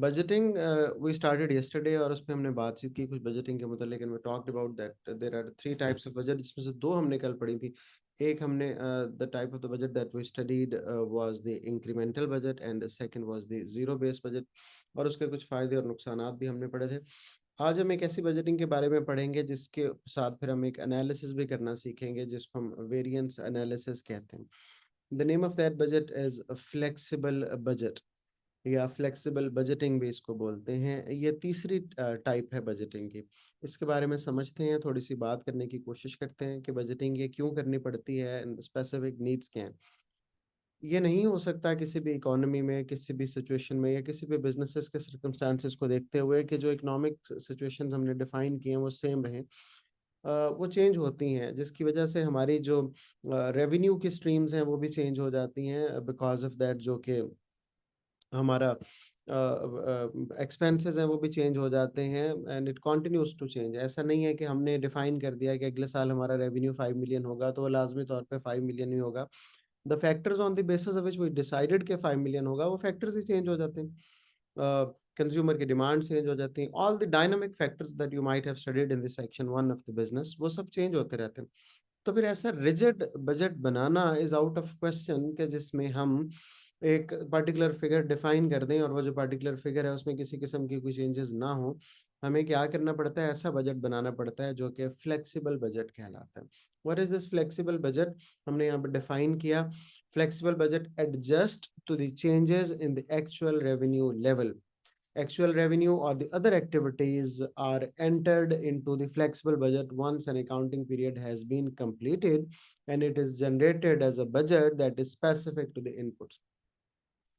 Budgeting we started yesterday और उस पे हमने बातचीत की कुछ बजटिंग के मतलब, लेकिन we talked about that there are three types of budget, जिसमें से दो हमने कल पढ़ी थी। एक हमने the type of the budget that we studied was the incremental budget and second was the zero based budget, और उसके कुछ फायदे और नुकसानात भी हमने पढ़े थे। आज हम एक ऐसी बजटिंग के बारे में पढ़ेंगे जिसके साथ फिर हम एक एनालिसिस भी करना सीखेंगे, जिसको हम वेरिएंस एनालिसिस कहते हैं। The name of that budget is flexible budget, या फ्लेक्सिबल बजटिंग भी इसको बोलते हैं। ये तीसरी टाइप है बजटिंग की। इसके बारे में समझते हैं, थोड़ी सी बात करने की कोशिश करते हैं कि बजटिंग ये क्यों करनी पड़ती है, स्पेसिफिक नीड्स क्या हैं। ये नहीं हो सकता किसी भी इकोनॉमी में, किसी भी सिचुएशन में, या किसी भी बिजनेसेस के सर्कमस्टांसेस को देखते हुए कि जो इकोनॉमिक सिचुएशंस हमने डिफाइन किए हैं वो सेम रहें। वो चेंज होती हैं, जिसकी वजह से हमारी जो रेवेन्यू की स्ट्रीम्स हैं वो भी चेंज हो जाती हैं बिकॉज ऑफ दैट, जो कि हमारा एक्सपेंसेस हैं वो भी चेंज हो जाते हैं and it continues to change. ऐसा नहीं है कि हमने डिफाइन कर दिया कि अगले साल हमारा रेवेन्यू 5 मिलियन होगा तो वो लाजमी तौर पे 5 मिलियन ही होगा। The factors on the basis of which we decided के 5 मिलियन होगा, वो फैक्टर्स ही चेंज हो जाते हैं। कंज्यूमर की डिमांड चेंज हो जाती है, all the dynamic factors that you might have studied in the section 1 of the business, वो सब चेंज होते रहते हैं। तो फिर ऐसा rigid budget banana is out of question कि जिसमें हम एक पर्टिकुलर फिगर डिफाइन कर दें और वो जो पर्टिकुलर फिगर है उसमें किसी किस्म की कोई चेंजेस ना हो। हमें क्या करना पड़ता है, ऐसा बजट बनाना पड़ता है जो कि फ्लेक्सिबल बजट कहलाता है। What is this flexible budget? हमने यहाँ पर डिफाइन किया, flexible budget adjust to the changes in the actual revenue level. Actual revenue or the other activities are entered into the flexible budget once an accounting period has been completed, and it is generated as a budget that is specific to the inputs.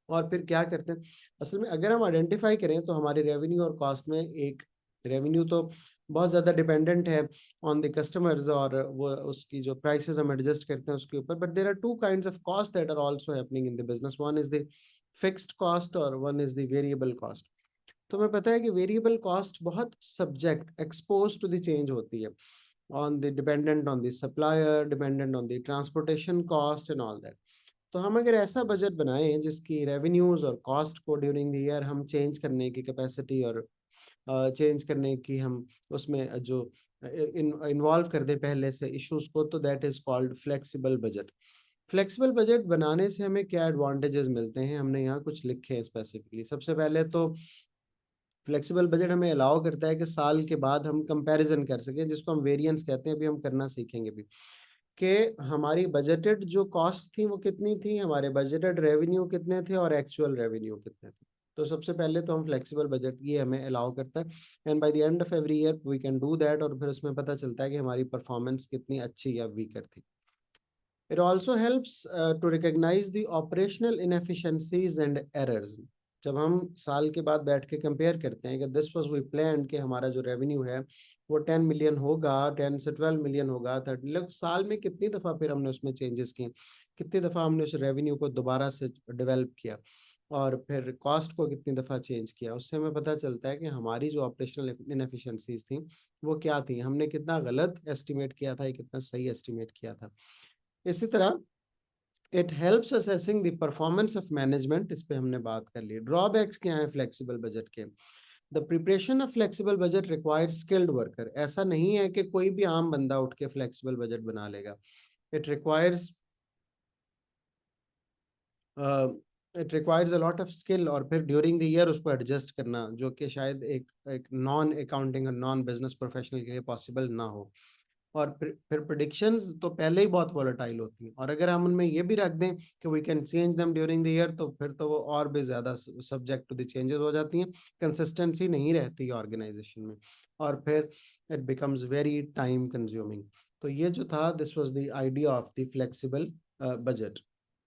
और फिर क्या करते हैं, असल में अगर हम identify करें तो हमारे रेवेन्यू और कॉस्ट में एक, रेवेन्यू तो बहुत ज़्यादा डिपेंडेंट है ऑन द कस्टमर्स और वो उसकी जो प्राइसेस हम एडजस्ट करते हैं उसके ऊपर, but there are two kinds of cost that are also happening in the business. One is the fixed cost और one is the variable cost. तो हमें पता है कि वेरिएबल कॉस्ट बहुत subject expose to the change होती है, on the dependent on the supplier, dependent on the transportation cost and all that. तो हम अगर ऐसा बजट बनाएं जिसकी रेवेन्यूज और कॉस्ट को ड्यूरिंग द ईयर हम चेंज करने की कैपेसिटी और चेंज करने की हम उसमें जो इन्वॉल्व कर दें पहले से इश्यूज को, तो that is called flexible budget. Flexible budget बनाने से हमें क्या एडवांटेजेस मिलते हैं, हमने यहाँ कुछ लिखे हैं स्पेसिफिकली। सबसे पहले तो फ्लेक्सिबल बजट हमें अलाउ करता है कि साल के बाद हम कंपैरिजन कर सकें, जिसको हम वेरिएंस कहते हैं, अभी हम करना सीखेंगे भी, कि हमारी बजटेड जो कॉस्ट थी वो कितनी थी, हमारे बजटेड रेवेन्यू कितने थे और एक्चुअल रेवेन्यू कितने थे। तो सबसे पहले तो हम फ्लेक्सिबल बजट ये हमें अलाउ करता है, and by the end of every year we can do that, और फिर उसमें पता चलता है कि हमारी परफॉर्मेंस कितनी अच्छी या वीकर थी। It also helps to recognize the operational inefficiencies and errors. जब हम साल के बाद बैठ के कंपेयर करते हैं कि दिस वाज वी प्लान कि हमारा जो रेवेन्यू है वो 10 मिलियन होगा, 10 से 12 मिलियन होगा, 30, लोग साल में कितनी दफ़ा फिर हमने उसमें चेंजेस किए, कितनी दफ़ा हमने उस रेवेन्यू को दोबारा से डेवलप किया, और फिर कॉस्ट को कितनी दफ़ा चेंज किया, उससे हमें पता चलता है कि हमारी जो ऑपरेशनल इनएफिशिएंसीज थी वो क्या थी, हमने कितना गलत एस्टिमेट किया था या कितना सही एस्टिमेट किया था। इसी तरह it helps assessing the performance of management, इस पे हमने बात कर ली। ड्रॉबैक्स क्या है फ्लेक्सिबल बजट के? The preparation of flexible budget requires skilled worker. ऐसा नहीं है कि कोई भी आम बंदा उठ के फ्लेक्सिबल बजट बना लेगा। It requires it requires a lot of skill, और फिर ड्यूरिंग द ईयर उसको एडजस्ट करना, जो कि शायद एक नॉन अकाउंटिंग और नॉन बिजनेस प्रोफेशनल के लिए पॉसिबल ना हो। और फिर प्रिडिक्शंस तो पहले ही बहुत वॉलेटाइल होती हैं, और अगर हम उनमें ये भी रख दें कि we can change them during the year, तो फिर तो वो और भी ज़्यादा सब्जेक्ट टू द चेंजेस हो जाती हैं, कंसिस्टेंसी नहीं रहती है ऑर्गेनाइजेशन में, और फिर it becomes very time consuming. तो ये जो था, this was the idea of the flexible budget.